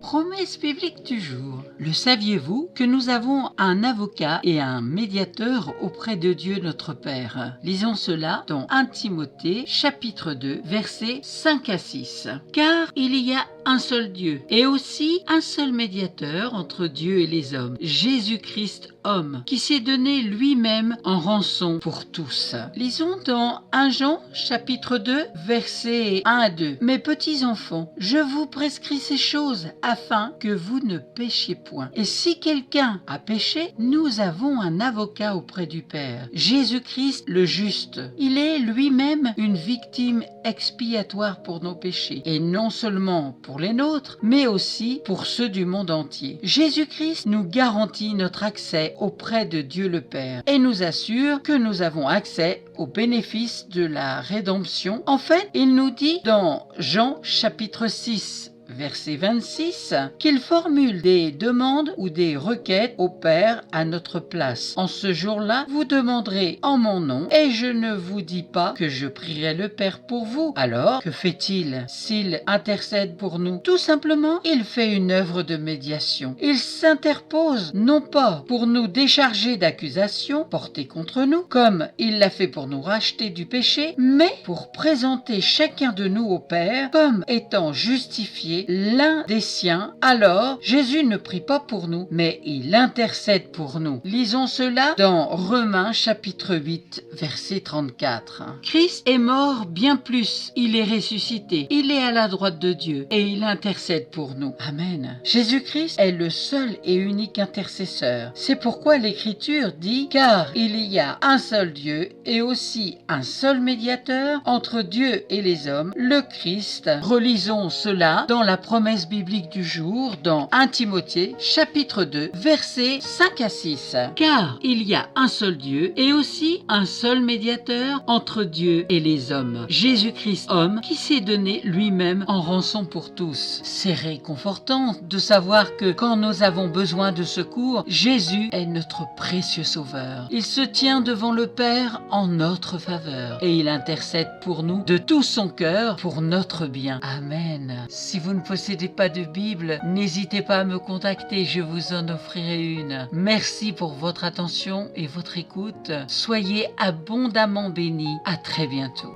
Promesse biblique du jour. Le saviez-vous que nous avons un avocat et un médiateur auprès de Dieu notre Père? Lisons cela dans 1 Timothée chapitre 2 versets 5 à 6. Car il y a un seul Dieu et aussi un seul médiateur entre Dieu et les hommes, Jésus-Christ homme, qui s'est donné lui-même en rançon pour tous. Lisons dans 1 Jean chapitre 2 versets 1 à 2. Mes petits enfants, je vous prescris ces choses afin que vous ne péchiez point. Et si quelqu'un a péché, nous avons un avocat auprès du Père, Jésus-Christ le juste. Il est lui-même une victime expiatoire pour nos péchés, et non seulement pour les nôtres, mais aussi pour ceux du monde entier. Jésus-Christ nous garantit notre accès auprès de Dieu le Père et nous assure que nous avons accès aux bénéfices de la rédemption. En fait, il nous dit dans Jean chapitre 6, verset 26, qu'il formule des demandes ou des requêtes au Père à notre place. En ce jour-là, vous demanderez en mon nom, et je ne vous dis pas que je prierai le Père pour vous. Alors, que fait-il s'il intercède pour nous? Tout simplement, il fait une œuvre de médiation. Il s'interpose, non pas pour nous décharger d'accusations portées contre nous, comme il l'a fait pour nous racheter du péché, mais pour présenter chacun de nous au Père comme étant justifié l'un des siens. Alors, Jésus ne prie pas pour nous, mais il intercède pour nous. Lisons cela dans Romains chapitre 8, verset 34. Christ est mort bien plus, il est ressuscité, il est à la droite de Dieu et il intercède pour nous. Amen. Jésus-Christ est le seul et unique intercesseur. C'est pourquoi l'Écriture dit: car il y a un seul Dieu et aussi un seul médiateur entre Dieu et les hommes, le Christ. Relisons cela dans la promesse biblique du jour dans 1 Timothée chapitre 2 versets 5 à 6. Car il y a un seul Dieu et aussi un seul médiateur entre Dieu et les hommes, Jésus-Christ homme, qui s'est donné lui-même en rançon pour tous. C'est réconfortant de savoir que quand nous avons besoin de secours, Jésus est notre précieux sauveur. Il se tient devant le Père en notre faveur et il intercède pour nous de tout son cœur pour notre bien. Amen. Si vous ne possédez pas de Bible, n'hésitez pas à me contacter, je vous en offrirai une. Merci pour votre attention et votre écoute. Soyez abondamment bénis. À très bientôt.